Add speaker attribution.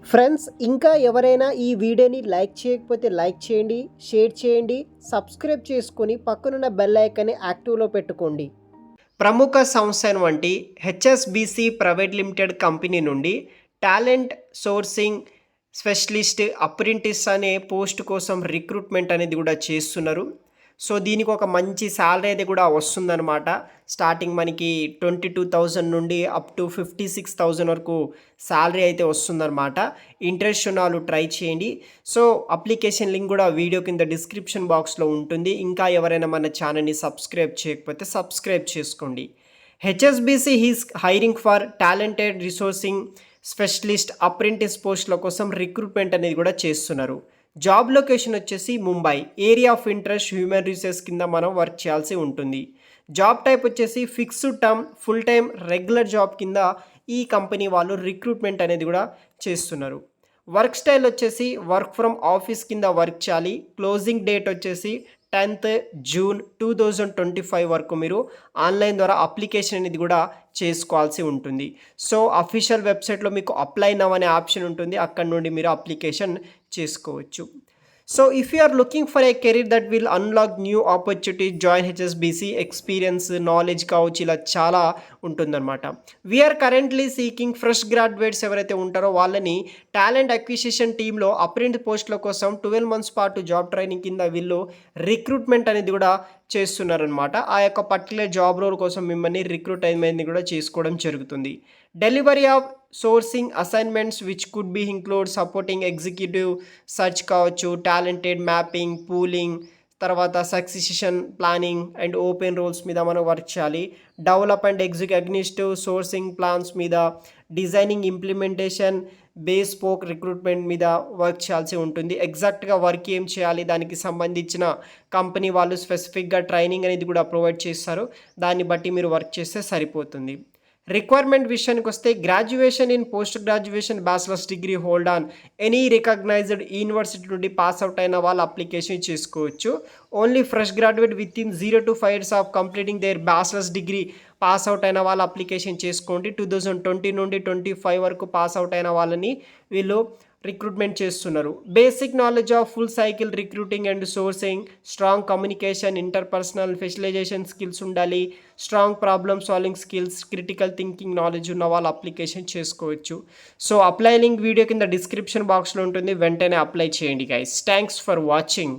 Speaker 1: Friends ఇంకా ఎవరైనా ఈ వీడియోని లైక్ చేయకపోతే లైక్ చేయండి, షేర్ చేయండి, సబ్స్క్రైబ్ చేసుకొని పక్కనున్న బెల్ ఐకాన్ని యాక్టివ్లో పెట్టుకోండి. ప్రముఖ సంస్థ వంటి హెచ్ఎస్బిసి ప్రైవేట్ లిమిటెడ్ కంపెనీ నుండి టాలెంట్ సోర్సింగ్ స్పెషలిస్ట్ అప్రెంటిస్ అనే పోస్ట్ కోసం రిక్రూట్మెంట్ అనేది కూడా చేస్తున్నారు. సో దీనికి ఒక మంచి శాలరీ అయితే కూడా వస్తుందన్నమాట. స్టార్టింగ్ మనకి 22,000 నుండి అప్ టు 56,000 వరకు శాలరీ అయితే వస్తుందన్నమాట. ఇంట్రెస్ట్ ఉన్న వాళ్ళు ట్రై చేయండి. సో అప్లికేషన్ లింక్ కూడా వీడియో కింద డిస్క్రిప్షన్ బాక్స్లో ఉంటుంది. ఇంకా ఎవరైనా మన ఛానల్ని సబ్స్క్రైబ్ చేయకపోతే సబ్స్క్రైబ్ చేసుకోండి. HSBC is hiring for talented resourcing specialist apprentice పోస్టుల కోసం రిక్రూట్మెంట్ అనేది కూడా చేస్తున్నారు. జాబ్ లొకేషన్ వచ్చేసి Mumbai. Area of interest human resources కింద మనం వర్క్ చేయాల్సి ఉంటుంది. జాబ్ టైప్ వచ్చేసి fixed term full time regular job కింద ఈ కంపెనీ వాళ్ళు రిక్రూట్మెంట్ అనేది కూడా చేస్తున్నారు. వర్క్ స్టైల్ వచ్చేసి వర్క్ ఫ్రమ్ ఆఫీస్ కింద వర్క్ చేయాలి. క్లోజింగ్ డేట్ వచ్చేసి 10th June 2025 వరకు మీరు ఆన్లైన్ ద్వారా అప్లికేషన్ అనేది కూడా చేసుకోవాల్సి ఉంటుంది. సో అఫీషియల్ వెబ్సైట్లో మీకు అప్లై నవ్ అనే ఆప్షన్ ఉంటుంది. అక్కడ నుండి మీరు అప్లికేషన్ చేసుకోవచ్చు. So if you are looking for a career that will unlock new opportunity join HSBC. Experience knowledge కావచ్చు, ఇలా చాలా ఉంటుందన్నమాట. We are currently seeking fresh graduates ఎవరైతే ఉంటారో వాళ్ళని టాలెంట్ అక్విజిషన్ టీంలో అప్రెంటిస్ పోస్టుల కోసం 12 months పాటు జాబ్ ట్రైనింగ్ కింద వీళ్ళు రిక్రూట్మెంట్ అనేది కూడా చేస్తున్నారనమాట. ఆ యొక్క పర్టికులర్ జాబ్ రోల్ కోసం మిమ్మల్ని రిక్రూట్ అనేది కూడా చేసుకోవడం జరుగుతుంది. Delivery of sourcing assignments which could be include supporting executive search కావచ్చు, టాలెంటెడ్ మ్యాపింగ్, పూలింగ్, తర్వాత succession planning and open roles మీద మనం వర్క్ చేయాలి. Develop and executive sourcing plans మీద, designing, implementation, bespoke recruitment మీద వర్క్ చేయాల్సి ఉంటుంది. ఎగ్జాక్ట్గా వర్క్ ఏం చేయాలి దానికి సంబంధించిన కంపెనీ వాళ్ళు స్పెసిఫిక్గా ట్రైనింగ్ అనేది కూడా ప్రొవైడ్ చేస్తారు. దాన్ని బట్టి మీరు వర్క్ చేస్తే సరిపోతుంది. రిక్వైర్మెంట్ విషయానికి వస్తే graduation in post graduation bachelor's degree hold on any recognised university నుండి పాస్ అవుట్ అయిన వాళ్ళు అప్లికేషన్ చేసుకోవచ్చు. Only fresh graduate within 0 to 5 years of completing their bachelor's degree pass out అయిన వాళ్ళు అప్లికేషన్ చేసుకోండి. 2020 నుండి 25 వరకు పాస్ అవుట్ అయిన వాళ్ళని వీళ్ళు రిక్రూట్మెంట్ చేస్తున్నారు. Basic knowledge of full cycle recruiting and sourcing, strong communication, interpersonal specialization skills ఉండాలి. Strong problem solving skills, critical thinking knowledge ఉన్న వాళ్ళు అప్లికేషన్ చేసుకోవచ్చు. సో అప్లై లింక్ వీడియో కింద డిస్క్రిప్షన్ బాక్స్లో ఉంటుంది. వెంటనే అప్లై చేయండి గైస్. Thanks for watching.